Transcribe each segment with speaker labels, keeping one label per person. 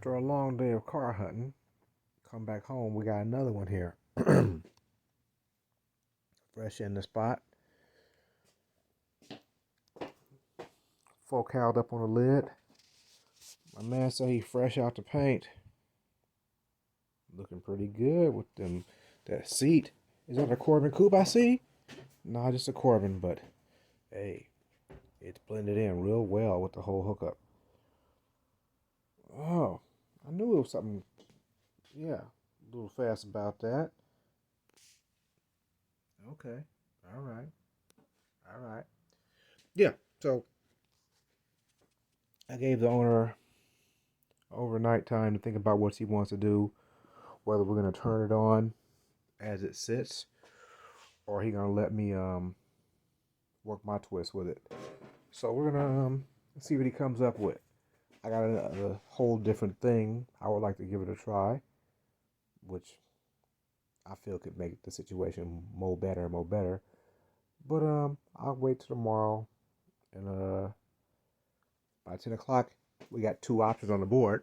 Speaker 1: After a long day of car hunting, come back home, we got another one here. Fresh in the spot. Focaled up on the lid. My man said he fresh out the paint. Looking pretty good with them. That seat. Is that a Corbin coupe I see? Nah, just a Corbin, but hey, it's blended in real well with the whole hookup. Oh, I knew it was something, yeah, a little fast about that. Okay, all right, all right. Yeah, so I gave the owner overnight time to think about what he wants to do, whether we're gonna turn it on as it sits, or he gonna let me work my twist with it. So we're gonna see what he comes up with. I got a whole different thing I would like to give it a try, which I feel could make the situation more better. But I'll wait till tomorrow, and by 10 o'clock we got two options on the board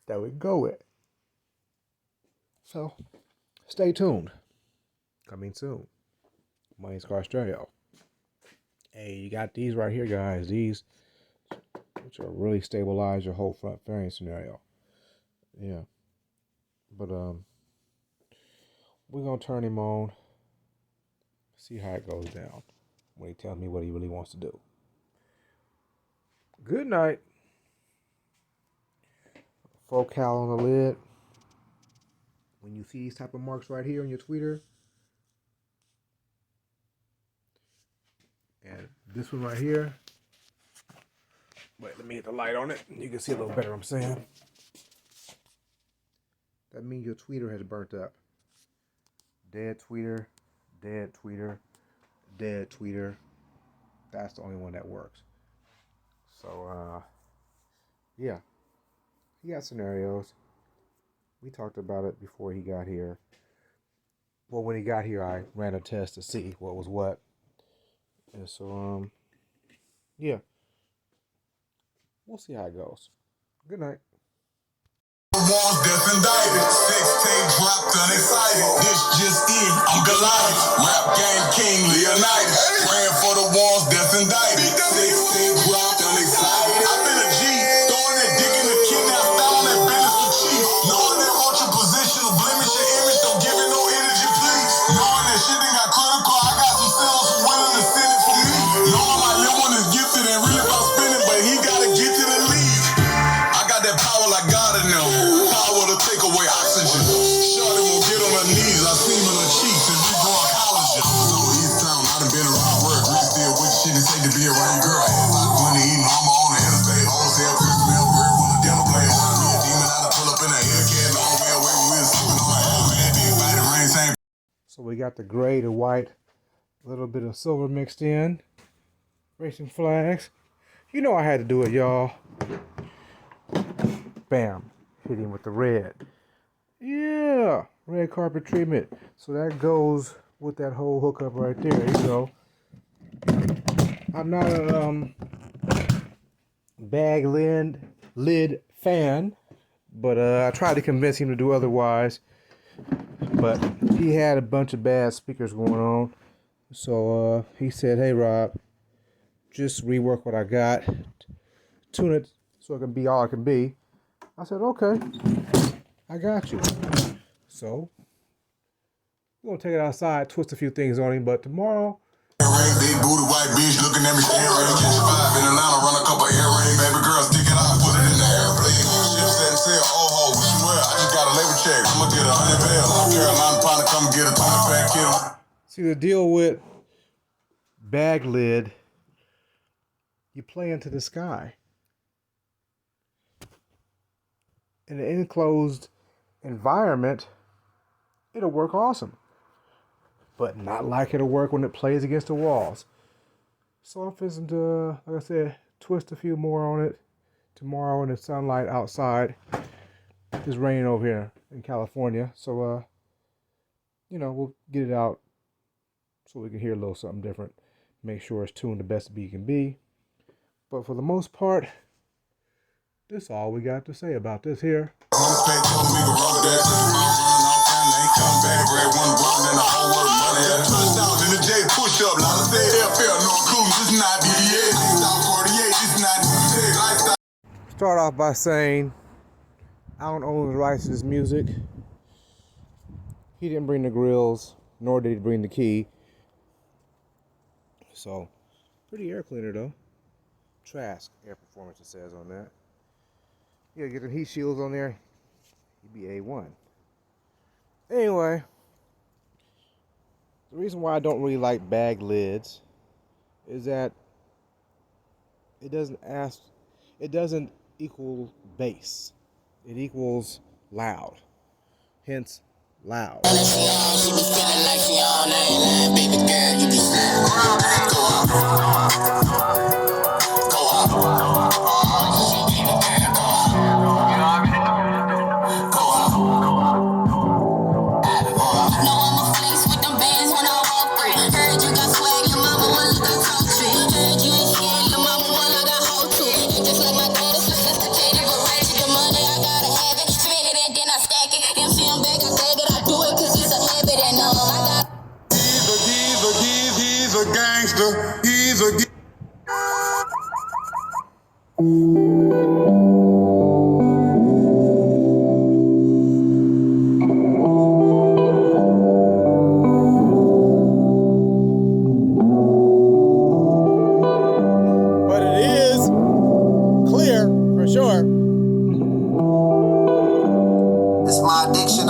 Speaker 1: that we can go with. So stay tuned. Coming soon. Money's Car Stereo. Hey, you got these right here, guys. These, which will really stabilize your whole front fairing scenario. Yeah, but we're gonna turn him on. See how it goes down when he tells me what he really wants to do. Good night. Focal on the lid. When you see these type of marks right here on your tweeter, and this one right here. Wait, let me hit the light on it. You can see a little better what I'm saying. That means your tweeter has burnt up. Dead tweeter, dead tweeter, dead tweeter. That's the only one that works. So, yeah. He got scenarios. We talked about it before he got here. Well, when he got here, I ran a test to see what was what. And so, yeah. We'll see how it goes. Good night.
Speaker 2: Walls death indicted, 16 dropped unexcited. This just in, I'm Goliath. Rap game king Leonidas. Praying for the walls death indicted. 16 dropped unexcited. I've been a G, throwing that dick in the kidnap, found that business for cheap. Knowing that ultra position will blemish your image, don't give it no energy, please. Knowing that shit done got critical, I got some sales who willing to send it for me. Knowing my little one is gifted and really about spinning, but he gotta get to the lead. I got that power like God in them. Power to take away oxygen. Shorty won't get on her knees. I see him in her cheeks and regrowing collagen. So East Town, I done been around work. Really still with shit and say to be around your girl. Ass like money eating, I'm on the interstate. Wholesale, Chris Mel, Bird, when the dinner play. Me a demon, I done pull up in a Hellcat. Long way away when we was sleeping on my head. Big body, rain, same.
Speaker 1: So we got the gray to white, a little bit of silver mixed in. Racing flags. You know I had to do it, y'all. Bam. Hit him with the red. Yeah. Red carpet treatment. So that goes with that whole hookup right there. There you go. I'm not a bag lid fan, but I tried to convince him to do otherwise. But he had a bunch of bad speakers going on. So he said, hey, Rob, just rework what I got. Tune it so it can be all it can be. I said, okay, I got you. So, we're going to take it outside, twist a few things on him, but tomorrow...
Speaker 2: Big booty white bitch looking at me staring. Catch a vibe in Atlanta, run a couple earrings. Baby girl, stick it out, put it in the airplane. Ship set and sail, oh ho, what you wear? I just got a labor check. I'ma get 100 bail. Carolina pound to come get a 20-pack kid.
Speaker 1: See, the deal with bag lid, you play into the sky. In an enclosed environment, it'll work awesome. But not like it'll work when it plays against the walls. So I'm fixing to, like I said, twist a few more on it tomorrow in the sunlight outside. It's raining over here in California. So, we'll get it out so we can hear a little something different. Make sure it's tuned the best it can be. But for the most part, That's all we got to say about this here. Start off by saying I don't own the rights to this music. He didn't bring the grills, nor did he bring the key. So, pretty air cleaner though. Trask Air Performance, it says on that. Yeah, get the heat shields on there. He'd be A1. Anyway, the reason why I don't really like bag lids is that it doesn't equal bass. It equals loud. Hence, loud. She be feeling like she on that baby girl, you be
Speaker 2: He's a
Speaker 1: but it is clear for sure.
Speaker 2: It's my addiction,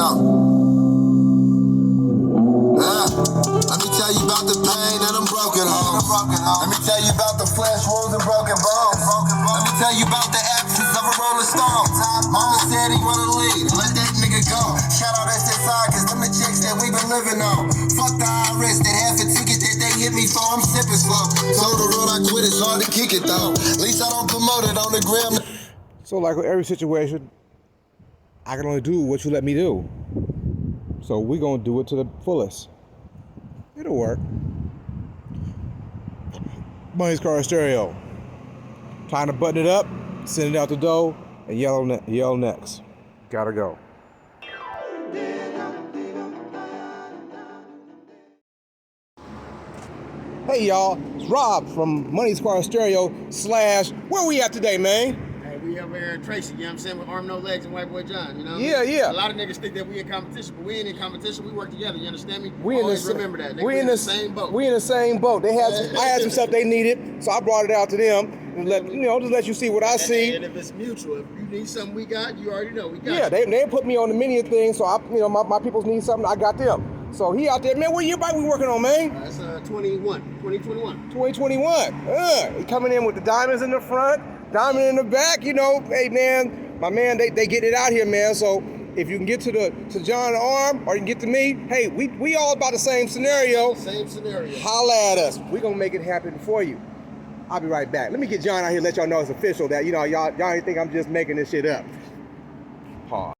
Speaker 2: let me tell you about the pain and them broken homes. Let me tell you about the flesh wounds and broken bones. Let me tell you about the absence of a rolling stone. Mama said he wanna leave, let that nigga go. Shout out SSI, cause them the chicks that we been living on. Fuck the IRS, that half a ticket that they hit me for, I'm sipping slow. Told the road I quit, it's hard to kick it though. At least I don't promote it on the gram.
Speaker 1: So like with every situation, I can only do what you let me do. So we gonna do it to the fullest. It'll work. Money's Car Stereo. Time to button it up, send it out the door, and yell next. Gotta go. Hey y'all, it's Rob from Money's Car Stereo / where we at today, man?
Speaker 3: Hey, we over here at Tracy, you know what I'm saying, with Arm No Legs and White Boy John, you know what
Speaker 1: Yeah,
Speaker 3: I mean?
Speaker 1: yeah.
Speaker 3: A lot of niggas think that we in competition, but we ain't in competition, we work together, you understand me?
Speaker 1: We
Speaker 3: Always remember that.
Speaker 1: We in the same boat. We in the same boat. They had I had some stuff they needed, so I brought it out to them and just let you see what I see.
Speaker 3: And if it's mutual, if you need something we got, you already know we got
Speaker 1: Yeah,
Speaker 3: you.
Speaker 1: they put me on the many thing, so my peoples need something, I got them. So he out there, man, what year bike we working on, man?
Speaker 3: That's 2021.
Speaker 1: 2021. He coming in with the diamonds in the front, diamond in the back, hey man, my man, they getting it out here, man. So if you can get to John Arm or you can get to me, hey, we all about the same scenario.
Speaker 3: Same scenario.
Speaker 1: Holla at us. We gonna make it happen for you. I'll be right back. Let me get John out here, let y'all know it's official that y'all ain't think I'm just making this shit up. Pause.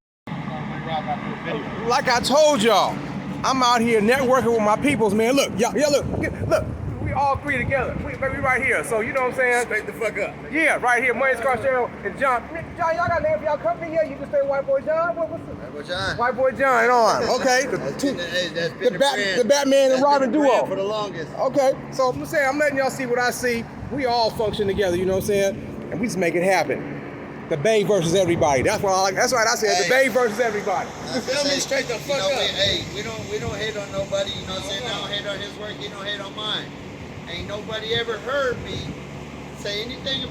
Speaker 1: Like I told y'all, I'm out here networking with my peoples, man. Look, y'all look. We all three together. We right here. So you know what I'm saying?
Speaker 3: Straight the fuck up.
Speaker 1: Yeah, right here. Money's Car Stereo and John. John, y'all got a name for y'all company? Yeah, you just say White Boy John? What's the
Speaker 3: White Boy John.
Speaker 1: White Boy John and Arm. Okay. The Batman and Robin duo.
Speaker 3: For the longest.
Speaker 1: Okay. So I'm saying, I'm letting y'all see what I see. We all function together, you know what I'm saying? And we just make it happen. The Bay versus everybody. That's what I like. That's right. I said the Bay versus everybody.
Speaker 3: You feel me? Straight the fuck up.
Speaker 4: We don't hate on nobody. You know what I'm saying? I don't hate on his work. He don't hate on mine. Ain't nobody ever heard me say anything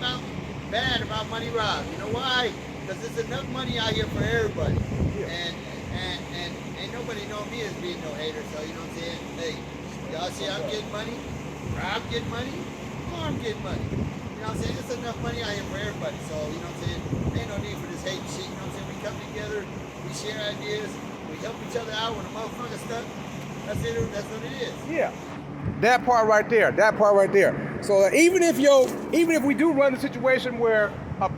Speaker 4: bad about Money Rob. You know why? Because there's enough money out here for everybody.
Speaker 1: Yeah.
Speaker 4: And ain't nobody know me as being no hater. So you know what I'm saying? Hey, y'all see I'm getting money. Rob getting money. Arm getting money. You know what I'm saying? There's enough money out here for everybody. So, you know what I'm saying? Ain't no need for this hate shit. You know what I'm saying? We come together, we share ideas, we help each other out when a motherfucker stuck. That's it. That's what it is.
Speaker 1: Yeah. That part right there. So even if we do run the situation where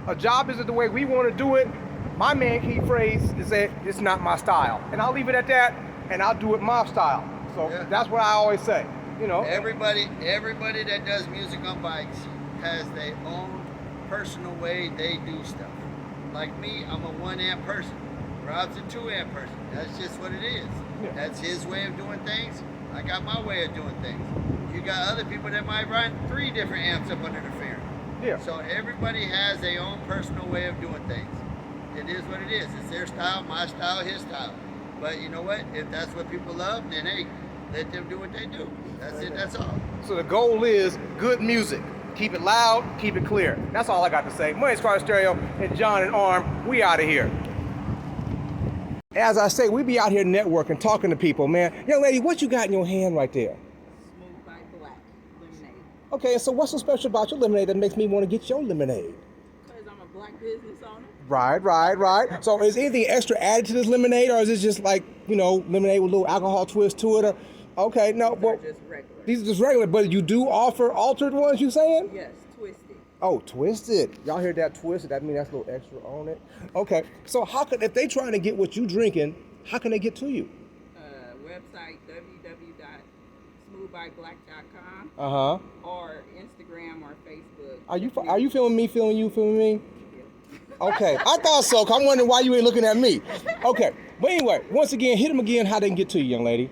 Speaker 1: a job isn't the way we want to do it, my man key phrase is that it's not my style. And I'll leave it at that, and I'll do it my style. So That's what I always say.
Speaker 4: Everybody that does music on bikes has their own personal way they do stuff. like me, I'm a 1 amp person. Rob's a 2 amp person. That's just what it is.
Speaker 1: Yeah.
Speaker 4: That's his way of doing things. I got my way of doing things. You got other people that might run 3 different amps up under the fender.
Speaker 1: Yeah.
Speaker 4: So everybody has their own personal way of doing things. It is what it is. It's their style, my style, his style. But you know what? If that's what people love, then hey, let them do what they do. That's it. That's all.
Speaker 1: So the goal is good music. Keep it loud, keep it clear. That's all I got to say. Money's Car Stereo and John and Arm, we out of here. As I say, we be out here networking, talking to people, man. Young lady, what you got in your hand right there?
Speaker 5: Smooth by Black lemonade.
Speaker 1: Okay, so what's so special about your lemonade that makes me want to get your lemonade?
Speaker 5: Because I'm a black business owner.
Speaker 1: Right. So is anything extra added to this lemonade, or is it just like, lemonade with a little alcohol twist to it? Or, okay, no,
Speaker 5: These
Speaker 1: well,
Speaker 5: are just regular.
Speaker 1: these are just regular, but you do offer altered ones, you saying?
Speaker 5: Yes, twisted.
Speaker 1: Oh, twisted. Y'all heard that twisted? That means that's a little extra on it. Okay, so if they trying to get what you drinking, how can they get to you?
Speaker 5: Website www.smoothbyblack.com
Speaker 1: Uh-huh.
Speaker 5: or Instagram or Facebook.
Speaker 1: Are you feeling me, feeling you, feeling me? Okay, I thought so, 'cause I'm wondering why you ain't looking at me. Okay, but anyway, once again, hit them again how they can get to you, young lady.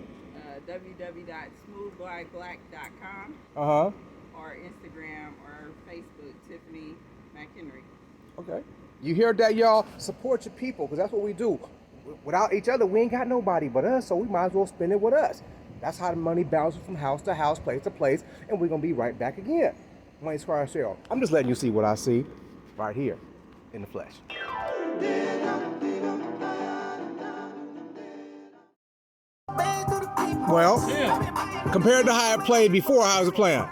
Speaker 5: www.smoothbyblack.com
Speaker 1: Uh-huh.
Speaker 5: or Instagram or Facebook, Tiffany McHenry.
Speaker 1: Okay. You hear that, y'all? Support your people, because that's what we do. Without each other, we ain't got nobody but us, so we might as well spend it with us. That's how the money bounces from house to house, place to place, and we're going to be right back again. Money's Car Sale. I'm just letting you see what I see right here in the flesh. Well, compared to how it played before, how's it playing?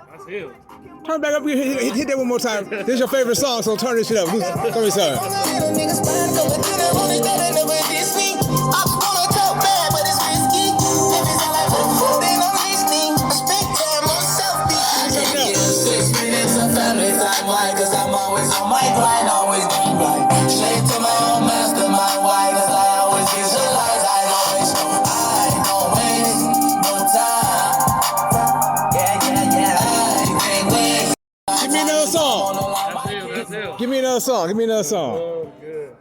Speaker 6: That's him.
Speaker 1: Turn back up, hit that one more time. This is your favorite song, so turn this shit up. Tell me something.
Speaker 2: Cause I'm always on my grind, always being right. Straight to my own mastermind, why? Cause I always visualize, I always know I don't waste no time. Yeah. I can't wait.
Speaker 1: Give me another song.
Speaker 6: That's him.
Speaker 1: Give me another song.
Speaker 6: Oh, good.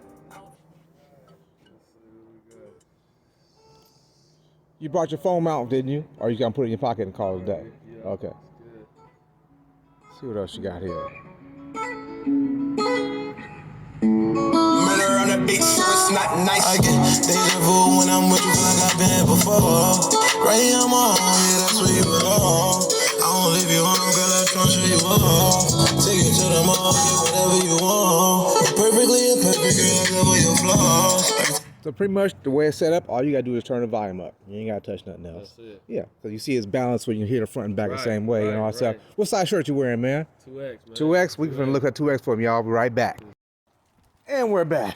Speaker 1: You brought your phone out, didn't you? Or you gonna put it in your pocket and call it a day? Okay. See what else you got here.
Speaker 2: Murder on the beach, so it's not nice. I get deja vu when I'm with you, feel like I've been here before. Right here, I'm on, yeah, that's where you belong. I won't leave you home, girl, I'm trying to show you all. Take you to the mall, get whatever you want. You're perfectly imperfect, girl, I love all your flaws.
Speaker 1: So pretty much the way it's set up, all you gotta do is turn the volume up. You ain't gotta touch nothing else.
Speaker 6: That's it.
Speaker 1: Yeah, because you see it's balanced when you hear the front and back the
Speaker 6: Right,
Speaker 1: same way and all that stuff. What size shirt you wearing, man?
Speaker 6: 2X, man.
Speaker 1: 2X? We can look at 2X for me, y'all. I'll be right back. And we're back.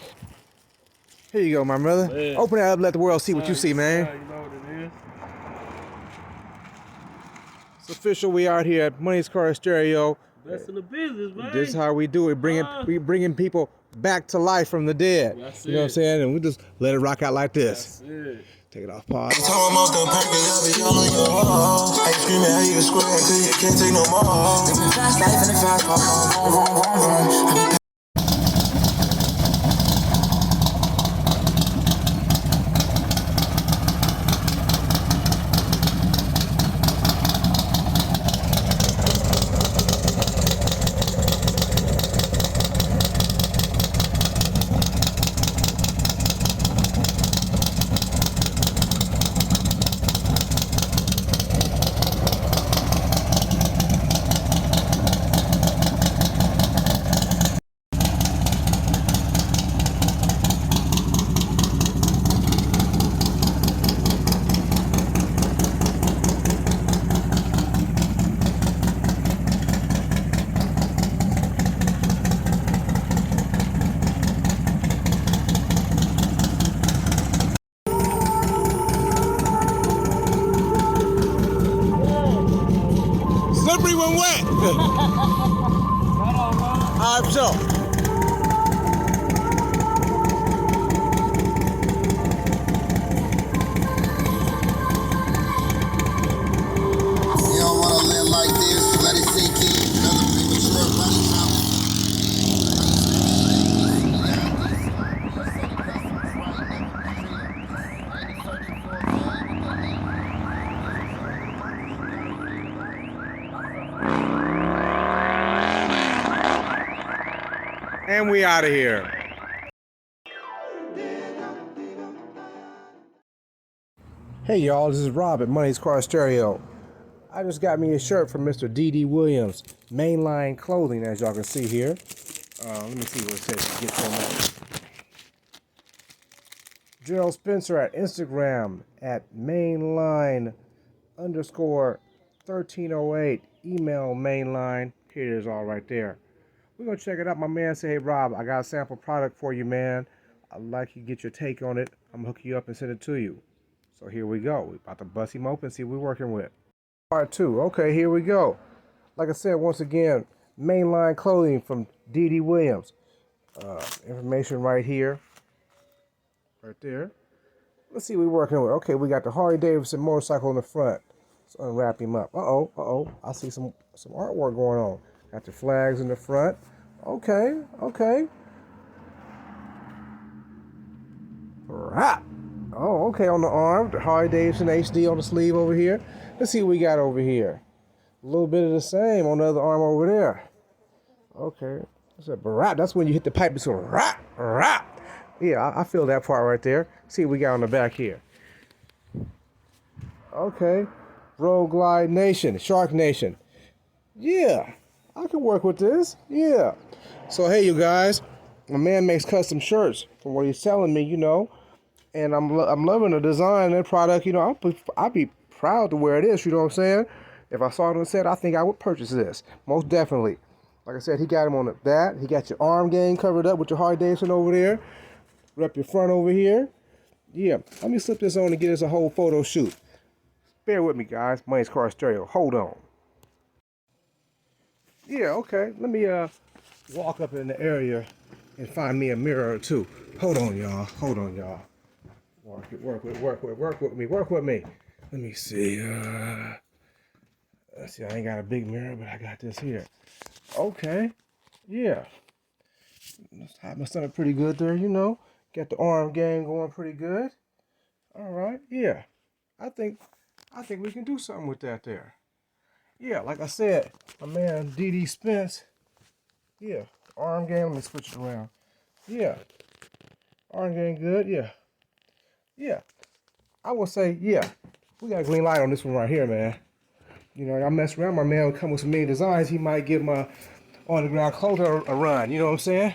Speaker 1: Here you go, my brother.
Speaker 6: Man.
Speaker 1: Open that up, let the world see what you see, man.
Speaker 6: You know what it is.
Speaker 1: It's official. We out here at Money's Car Stereo.
Speaker 6: Best in the business, man.
Speaker 1: This is how we do it. We bringing people back to life from the dead.
Speaker 6: That's
Speaker 1: You know what I'm
Speaker 6: it.
Speaker 1: saying? And we just let it rock out like this.
Speaker 6: That's it.
Speaker 1: Take it off pause.
Speaker 2: Tell them off the package, I'll be all on your wall. I ain't screaming at you square until you can't take no more. Living fast life in the fast car, vroom, vroom, vroom, vroom.
Speaker 1: Slippery when wet. All right, so.
Speaker 4: You don't want to live like this. Let it sink in. Another premature body count.
Speaker 1: And we out of here. Hey y'all, this is Rob at Money's Car Stereo. I just got me a shirt from Mr. D.D. Williams, Mainline Clothing, as y'all can see here. Let me see what it says. Get some Gerald Spencer at Instagram at mainline_1308. Email mainline. Here it is all right there. We're going to check it out. My man said, hey, Rob, I got a sample product for you, man. I'd like you to get your take on it. I'm going to hook you up and send it to you. So here we go. We're about to bust him open and see what we're working with. Part 2. Okay, here we go. Like I said, once again, Mainline Clothing from D.D. Williams. Information right here. Right there. Let's see what we're working with. Okay, we got the Harley Davidson motorcycle in the front. Let's unwrap him up. Uh-oh. I see some artwork going on. Got the flags in the front. Okay. Right. Oh, okay, on the arm. The Harley Davidson HD on the sleeve over here. Let's see what we got over here. A little bit of the same on the other arm over there. Okay. That's a barat. That's when you hit the pipe. It's a rap. Yeah, I feel that part right there. See what we got on the back here. Okay. Road Glide Nation. Shark Nation. Yeah. I can work with this. Yeah. So, hey, you guys. My man makes custom shirts from what he's telling me, you know. And I'm loving the design and product. You know, I'd be proud to wear this. You know what I'm saying? If I saw it on set, I think I would purchase this. Most definitely. Like I said, he got him on the back. He got your arm game covered up with your Harley Davidson over there. Rep your front over here. Yeah. Let me slip this on and get us a whole photo shoot. Bear with me, guys. Money's Car Stereo. Hold on. Yeah, okay. Let me walk up in the area and find me a mirror or two. Hold on, y'all. Work with me. Let me see. Let's see, I ain't got a big mirror, but I got this here. Okay. Yeah. Let's hide my stomach pretty good there, you know. Got the arm game going pretty good. All right. Yeah. I think we can do something with that there. Yeah, like I said, my man D.D. Spence. Yeah. Arm game. Let me switch it around. Yeah. Arm game good. Yeah. Yeah. I will say, yeah, we got a green light on this one right here, man. You know, I mess around, my man will come with some many designs. He might give my on-the-ground clothing a run, you know what I'm saying?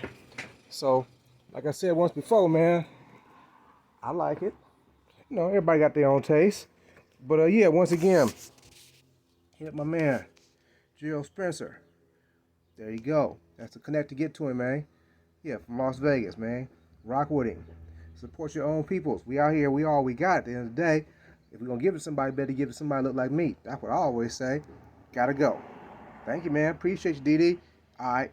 Speaker 1: So, like I said once before, man, I like it. You know, everybody got their own taste. But, yeah, once again, hit my man, Gerald Spencer. There you go. That's the connect to get to him, man. Yeah, from Las Vegas, man. Rock with him. Support your own peoples. We out here, we all we got at the end of the day. If we're going to give it to somebody, better give it to somebody look like me. That's what I always say. Gotta go. Thank you, man. Appreciate you, DD. All right.